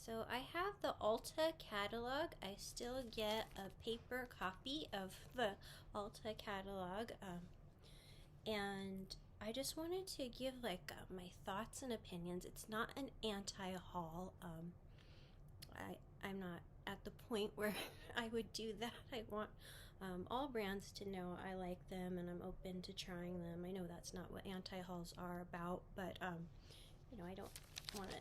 So I have the Ulta Catalog. I still get a paper copy of the Ulta Catalog, and I just wanted to give like my thoughts and opinions. It's not an anti-haul. I'm not at the point where I would do that. I want all brands to know I like them and I'm open to trying them. I know that's not what anti-hauls are about, but you know, I don't want to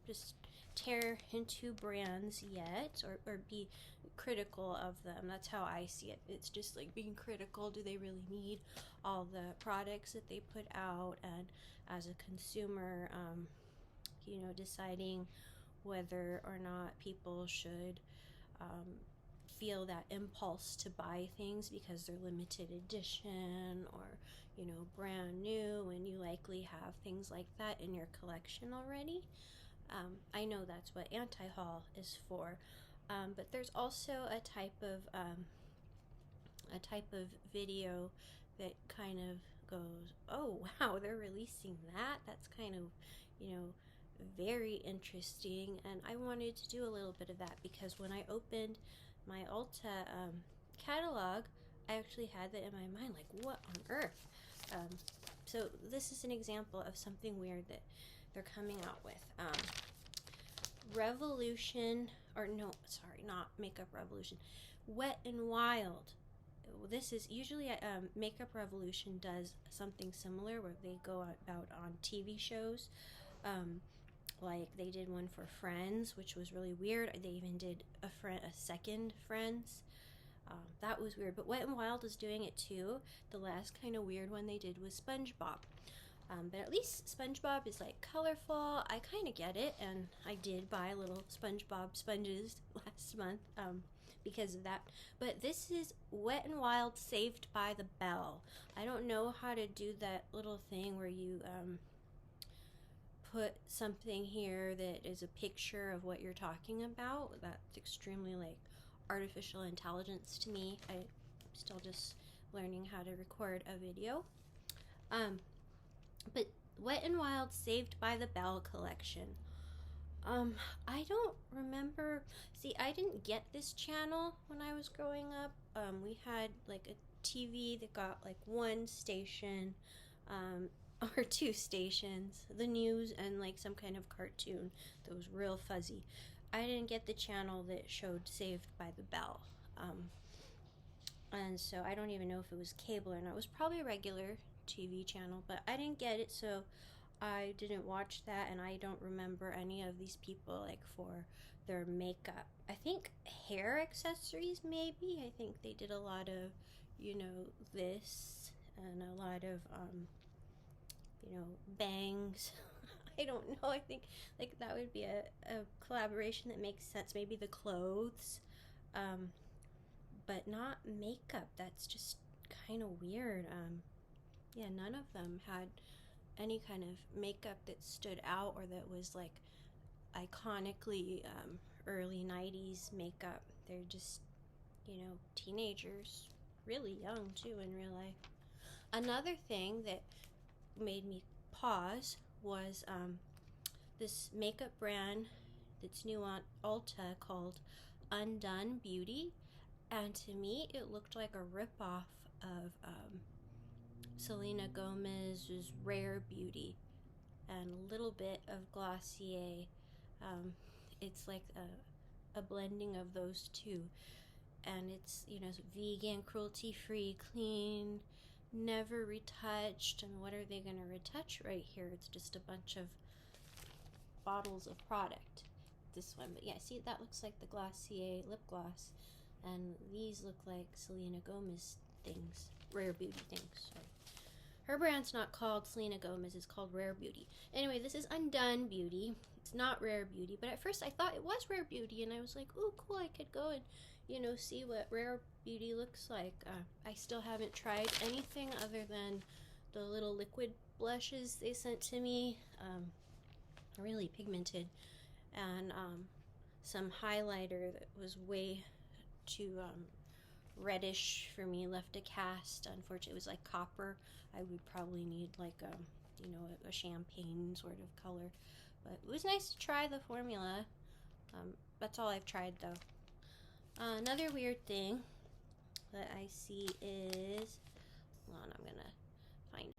just tear into brands yet or be critical of them. That's how I see it. It's just like being critical. Do they really need all the products that they put out? And as a consumer, you know, deciding whether or not people should feel that impulse to buy things because they're limited edition or, you know, brand new, and you likely have things like that in your collection already. I know that's what anti-haul is for, but there's also a type of video that kind of goes, oh wow, they're releasing that. That's kind of, you know, very interesting, and I wanted to do a little bit of that because when I opened my Ulta catalog, I actually had that in my mind, like, what on earth? So this is an example of something weird that they're coming out with. Revolution, or no, sorry, not Makeup Revolution, Wet n Wild. This is usually Makeup Revolution does something similar where they go about on TV shows. Like they did one for Friends, which was really weird. They even did a second Friends. That was weird. But Wet n Wild is doing it too. The last kind of weird one they did was SpongeBob. But at least SpongeBob is like colorful. I kind of get it, and I did buy little SpongeBob sponges last month because of that. But this is Wet n Wild Saved by the Bell. I don't know how to do that little thing where you put something here that is a picture of what you're talking about. That's extremely like artificial intelligence to me. I'm still just learning how to record a video. But Wet n Wild Saved by the Bell collection. I don't remember. See, I didn't get this channel when I was growing up. We had like a TV that got like one station, or two stations, the news and like some kind of cartoon that was real fuzzy. I didn't get the channel that showed Saved by the Bell. And so I don't even know if it was cable or not. It was probably a regular TV channel, but I didn't get it, so I didn't watch that, and I don't remember any of these people like for their makeup. I think hair accessories maybe. I think they did a lot of, you know, this and a lot of you know, bangs. I don't know. I think like that would be a collaboration that makes sense. Maybe the clothes, but not makeup. That's just kind of weird. Yeah, none of them had any kind of makeup that stood out or that was like iconically early 90s makeup. They're just, you know, teenagers, really young too in real life. Another thing that made me pause was this makeup brand that's new on Ulta called Undone Beauty, and to me it looked like a ripoff of Selena Gomez's Rare Beauty and a little bit of Glossier. It's like a blending of those two, and it's, you know, vegan, cruelty-free, clean, never retouched. And what are they going to retouch right here? It's just a bunch of bottles of product, this one. But yeah, see, that looks like the Glossier lip gloss, and these look like Selena Gomez things, Rare Beauty things. Sorry. Her brand's not called Selena Gomez, it's called Rare Beauty. Anyway, this is Undone Beauty. It's not Rare Beauty, but at first I thought it was Rare Beauty, and I was like, oh cool, I could go and, you know, see what Rare Beauty looks like. I still haven't tried anything other than the little liquid blushes they sent to me. Really pigmented, and some highlighter that was way too reddish for me, left a cast. Unfortunately, it was like copper. I would probably need like a, you know, a champagne sort of color, but it was nice to try the formula. That's all I've tried though. Another weird thing that I see is, hold on, I'm gonna find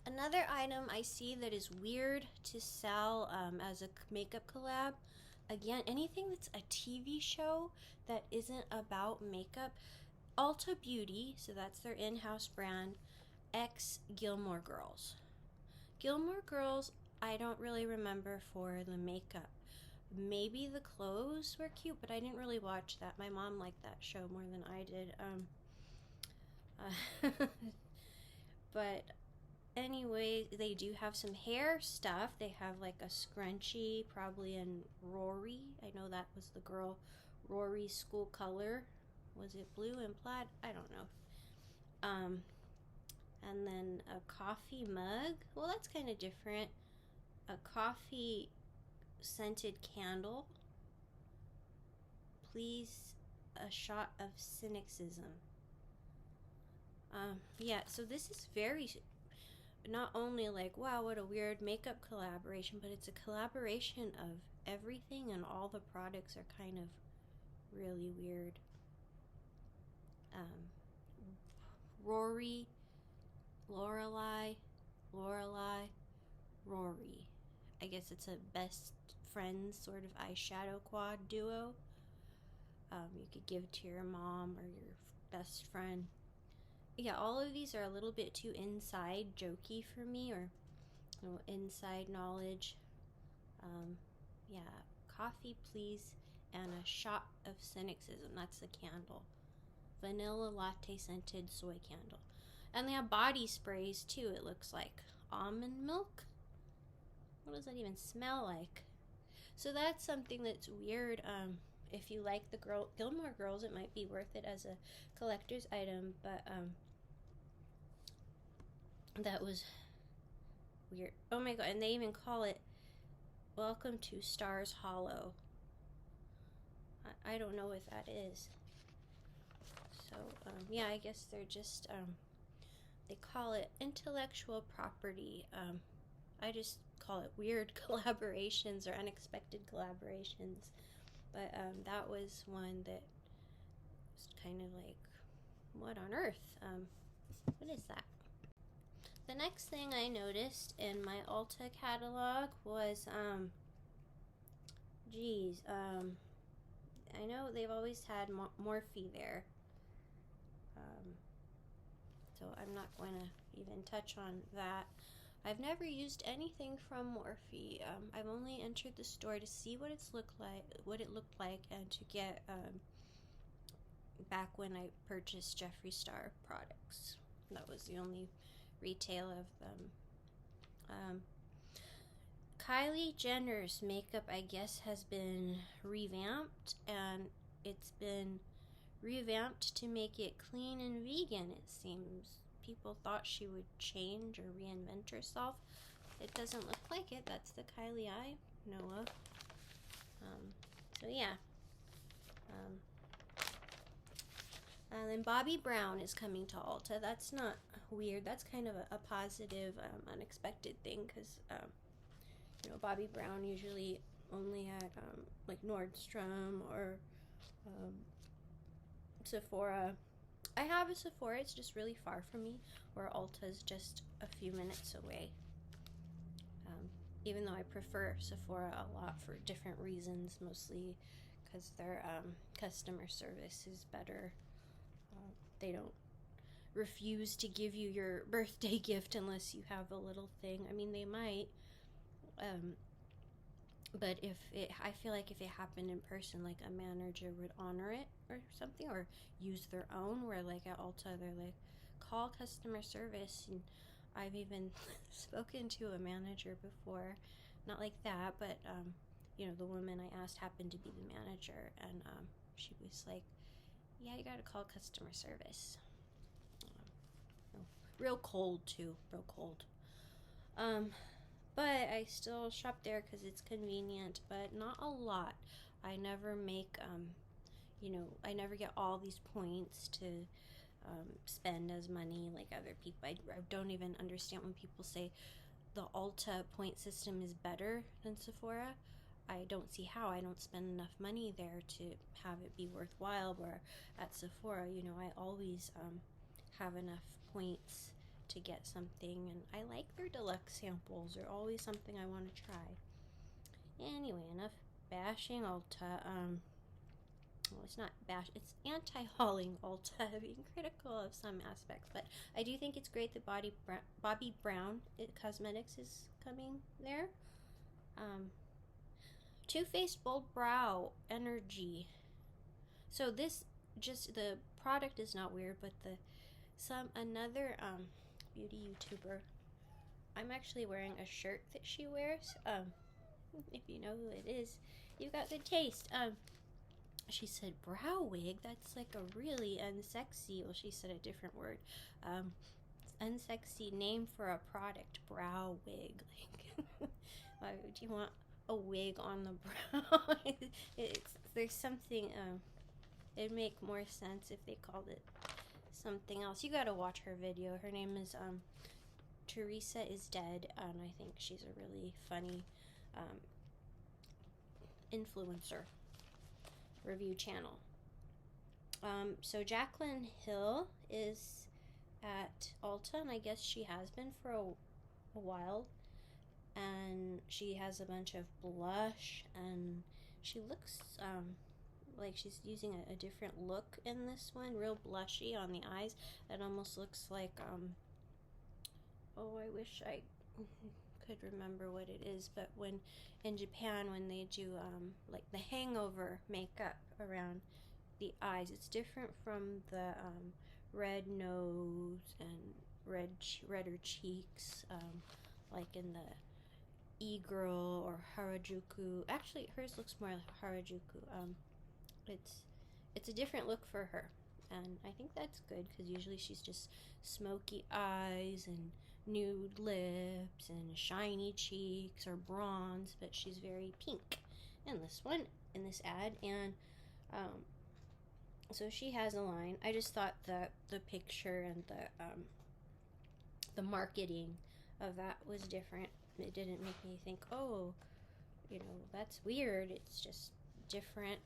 another item I see that is weird to sell as a makeup collab. Again, anything that's a TV show that isn't about makeup. Ulta Beauty, so that's their in-house brand, X Gilmore Girls. Gilmore Girls, I don't really remember for the makeup. Maybe the clothes were cute, but I didn't really watch that. My mom liked that show more than I did. But anyway, they do have some hair stuff. They have like a scrunchie, probably in Rory. I know that was the girl Rory's school color. Was it blue and plaid? I don't know. And then a coffee mug. Well, that's kind of different. A coffee scented candle. Please, a shot of cynicism. Yeah, so this is very, not only like, wow, what a weird makeup collaboration, but it's a collaboration of everything, and all the products are kind of really weird. Rory, Lorelai, Rory. I guess it's a best friends sort of eyeshadow quad duo. You could give to your mom or your best friend. Yeah, all of these are a little bit too inside jokey for me, or inside knowledge. Yeah, coffee please, and a shot of cynicism. That's the candle. Vanilla latte scented soy candle. And they have body sprays too, it looks like. Almond milk? What does that even smell like? So that's something that's weird. If you like the Gilmore Girls, it might be worth it as a collector's item, but that was weird. Oh my god, and they even call it Welcome to Stars Hollow. I don't know what that is. So, yeah, I guess they're just, they call it intellectual property. I just call it weird collaborations or unexpected collaborations. But that was one that was kind of like, what on earth? What is that? The next thing I noticed in my Ulta catalog was, I know they've always had Morphe there. So I'm not going to even touch on that. I've never used anything from Morphe. I've only entered the store to see what it looked like, and to get back when I purchased Jeffree Star products. That was the only retail of them. Kylie Jenner's makeup, I guess, has been revamped, and it's been revamped to make it clean and vegan, it seems. People thought she would change or reinvent herself. It doesn't look like it. That's the Kylie I know of. So yeah. And then Bobbi Brown is coming to Ulta. That's not weird. That's kind of a positive, unexpected thing, because you know, Bobbi Brown usually only at like Nordstrom or Sephora. I have a Sephora, it's just really far from me, where Ulta's just a few minutes away. Even though I prefer Sephora a lot for different reasons, mostly because their customer service is better. They don't refuse to give you your birthday gift unless you have a little thing. I mean, they might, but I feel like if it happened in person, like a manager would honor it or something, or use their own, where like at Ulta, they're like, call customer service. And I've even spoken to a manager before, not like that, but you know, the woman I asked happened to be the manager, and she was like, yeah, you gotta call customer service. Real cold too, real cold. But I still shop there because it's convenient, but not a lot. I never make, you know, I never get all these points to spend as money like other people. I don't even understand when people say the Ulta point system is better than Sephora. I don't see how. I don't spend enough money there to have it be worthwhile, where at Sephora, you know, I always have enough points to get something, and I like their deluxe samples. They're always something I want to try. Anyway, enough bashing Ulta. Well, it's not bash, it's anti-hauling Ulta, being critical of some aspects, but I do think it's great that Bobbi Brown Cosmetics is coming there. Too Faced Bold Brow Energy. So this, just the product is not weird, but another beauty YouTuber, I'm actually wearing a shirt that she wears. If you know who it is, you got good taste. She said brow wig. That's like a really unsexy, well, she said a different word. Unsexy name for a product, brow wig. Like, why would you want a wig on the brow? There's something, it'd make more sense if they called it something else. You gotta watch her video. Her name is Teresa is Dead, and I think she's a really funny influencer review channel. So Jaclyn Hill is at Ulta, and I guess she has been for a while, and she has a bunch of blush, and she looks like she's using a different look in this one, real blushy on the eyes. It almost looks like oh, I wish I could remember what it is, but when in Japan, when they do like the hangover makeup around the eyes, it's different from the red nose and redder cheeks, like in the e-girl or Harajuku. Actually, hers looks more like Harajuku. It's a different look for her, and I think that's good, because usually she's just smoky eyes and nude lips and shiny cheeks or bronze, but she's very pink in this one, in this ad. And so she has a line. I just thought the picture and the marketing of that was different. It didn't make me think, oh, you know, that's weird. It's just different.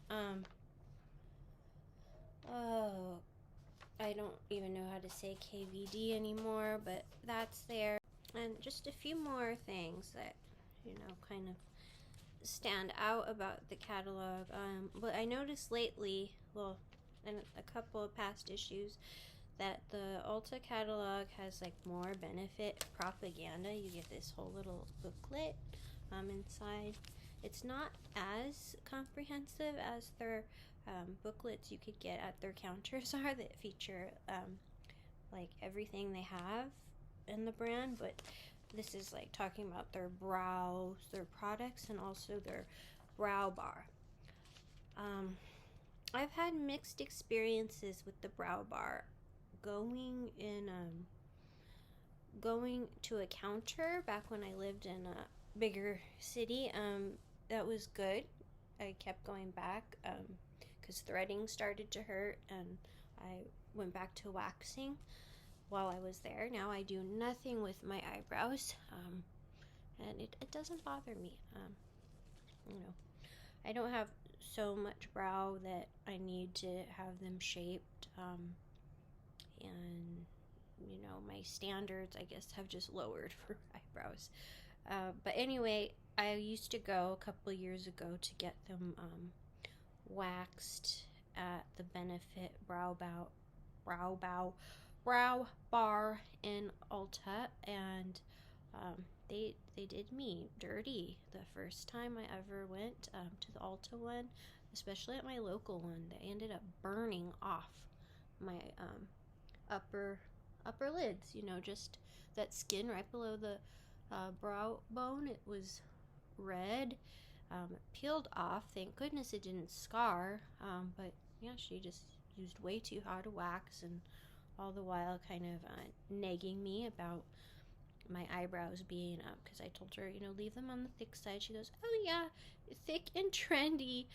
Oh, I don't even know how to say KVD anymore, but that's there. And just a few more things that, you know, kind of stand out about the catalog. But I noticed lately, well, in a couple of past issues, that the Ulta catalog has like more benefit propaganda. You get this whole little booklet inside. It's not as comprehensive as their booklets you could get at their counters are, that feature like everything they have in the brand, but this is like talking about their brows, their products, and also their brow bar. I've had mixed experiences with the brow bar. Going to a counter back when I lived in a bigger city, that was good. I kept going back because threading started to hurt, and I went back to waxing while I was there. Now I do nothing with my eyebrows, and it doesn't bother me. You know, I don't have so much brow that I need to have them shaped, and you know, my standards, I guess, have just lowered for eyebrows. But anyway, I used to go a couple years ago to get them waxed at the Benefit Brow Bar in Ulta, and they did me dirty the first time I ever went to the Ulta one, especially at my local one. They ended up burning off my upper lids, you know, just that skin right below the brow bone. It was red. It peeled off. Thank goodness it didn't scar, but yeah, she just used way too hard a wax, and all the while kind of nagging me about my eyebrows being up, because I told her, you know, leave them on the thick side. She goes, oh yeah, thick and trendy.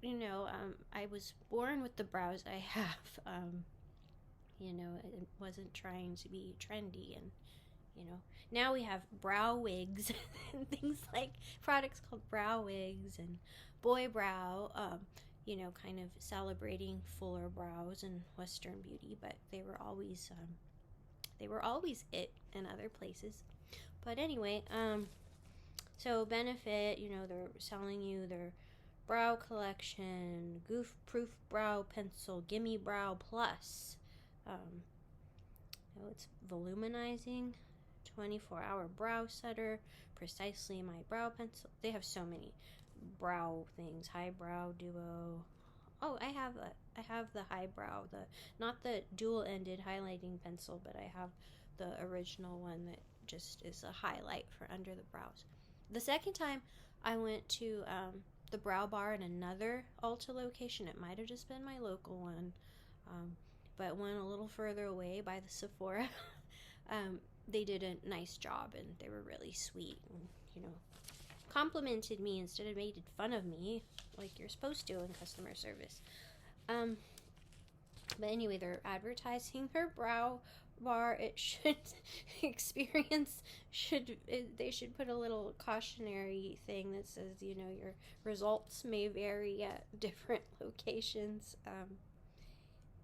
You know, I was born with the brows I have. You know, it wasn't trying to be trendy, and you know, now we have brow wigs and things like products called brow wigs and boy brow, you know, kind of celebrating fuller brows and Western beauty, but they were always it in other places. But anyway, so Benefit, you know, they're selling you their brow collection, goof proof brow pencil, gimme brow plus. Oh, it's voluminizing, 24-hour brow setter, precisely my brow pencil. They have so many brow things. Highbrow duo. Oh, I have the highbrow, not the dual-ended highlighting pencil, but I have the original one that just is a highlight for under the brows. The second time I went to the brow bar in another Ulta location, it might have just been my local one, but went a little further away by the Sephora. They did a nice job, and they were really sweet, and, you know, complimented me instead of made fun of me like you're supposed to in customer service. But anyway, they're advertising their brow bar. It should they should put a little cautionary thing that says, you know, your results may vary at different locations.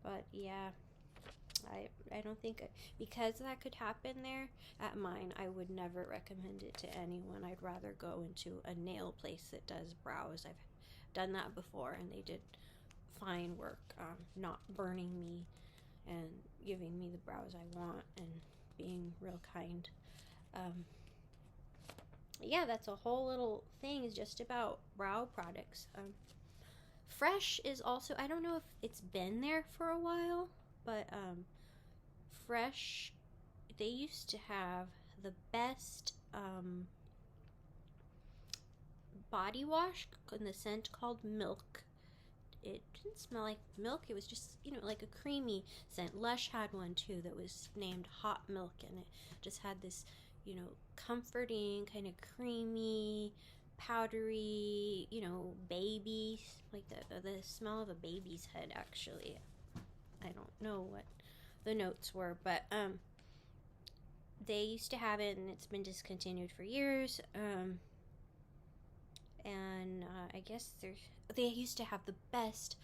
But yeah, I don't think, because that could happen there at mine, I would never recommend it to anyone. I'd rather go into a nail place that does brows. I've done that before, and they did fine work, not burning me and giving me the brows I want and being real kind. Yeah, that's a whole little thing just about brow products. Fresh is also, I don't know if it's been there for a while, but Fresh, they used to have the best body wash in the scent called Milk. It didn't smell like milk, it was just, you know, like a creamy scent. Lush had one too that was named Hot Milk, and it just had this, you know, comforting, kind of creamy, powdery, you know, baby, like the smell of a baby's head, actually. I don't know what the notes were, but they used to have it, and it's been discontinued for years. And I guess they used to have the best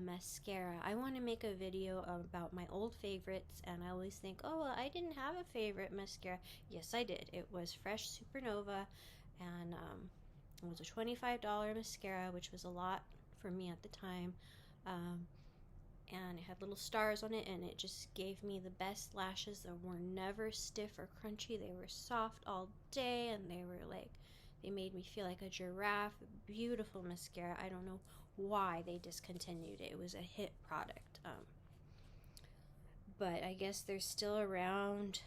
mascara. I want to make a video about my old favorites, and I always think, oh, well, I didn't have a favorite mascara. Yes, I did. It was Fresh Supernova, and it was a $25 mascara, which was a lot for me at the time. And it had little stars on it, and it just gave me the best lashes that were never stiff or crunchy. They were soft all day, and they made me feel like a giraffe. Beautiful mascara. I don't know why they discontinued it. It was a hit product. But I guess they're still around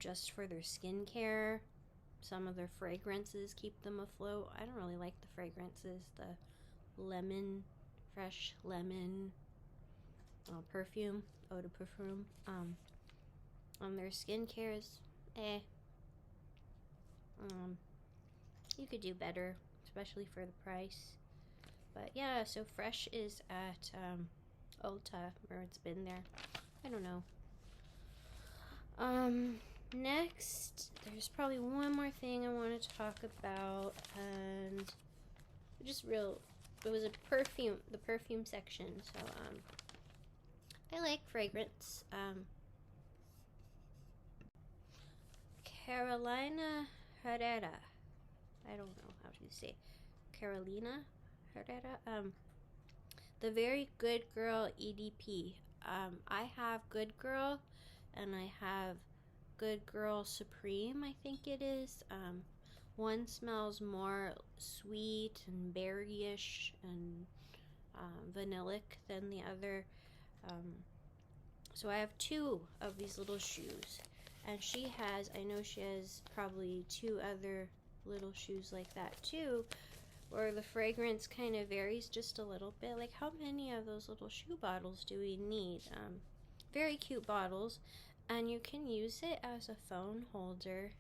just for their skincare. Some of their fragrances keep them afloat. I don't really like the fragrances. The lemon, fresh lemon, perfume, eau de parfum. On their skincare is you could do better, especially for the price. But yeah, so Fresh is at Ulta, or it's been there. I don't know. Next, there's probably one more thing I want to talk about, and it was a perfume, the perfume section. So I like fragrance. Carolina Herrera. I don't know how to say Carolina Herrera. The Very Good Girl EDP. I have Good Girl, and I have Good Girl Supreme, I think it is. One smells more sweet and berryish and vanillic than the other. So I have two of these little shoes, and I know she has probably two other little shoes like that too, where the fragrance kind of varies just a little bit. Like, how many of those little shoe bottles do we need? Very cute bottles, and you can use it as a phone holder.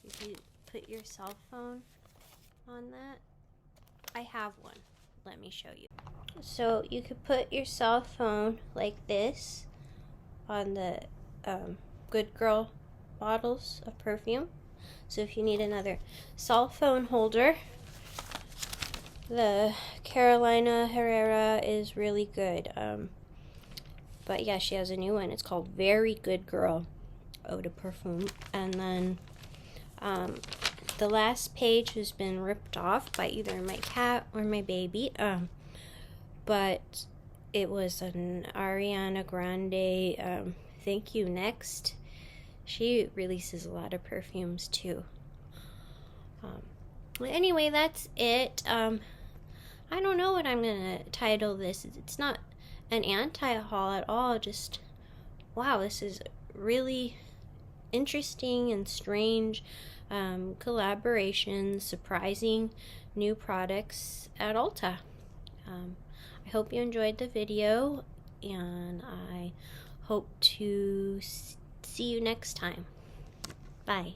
If you put your cell phone on that, I have one. Let me show you. So you could put your cell phone like this on the Good Girl bottles of perfume. So if you need another cell phone holder, the Carolina Herrera is really good. But yeah, she has a new one. It's called Very Good Girl Eau de Perfume. And then the last page has been ripped off by either my cat or my baby. But it was an Ariana Grande Thank You Next. She releases a lot of perfumes too. Anyway, that's it. I don't know what I'm gonna title this. It's not an anti-haul at all. Just, wow, this is really interesting and strange collaborations, surprising new products at Ulta. I hope you enjoyed the video, and I hope to see you next time. Bye.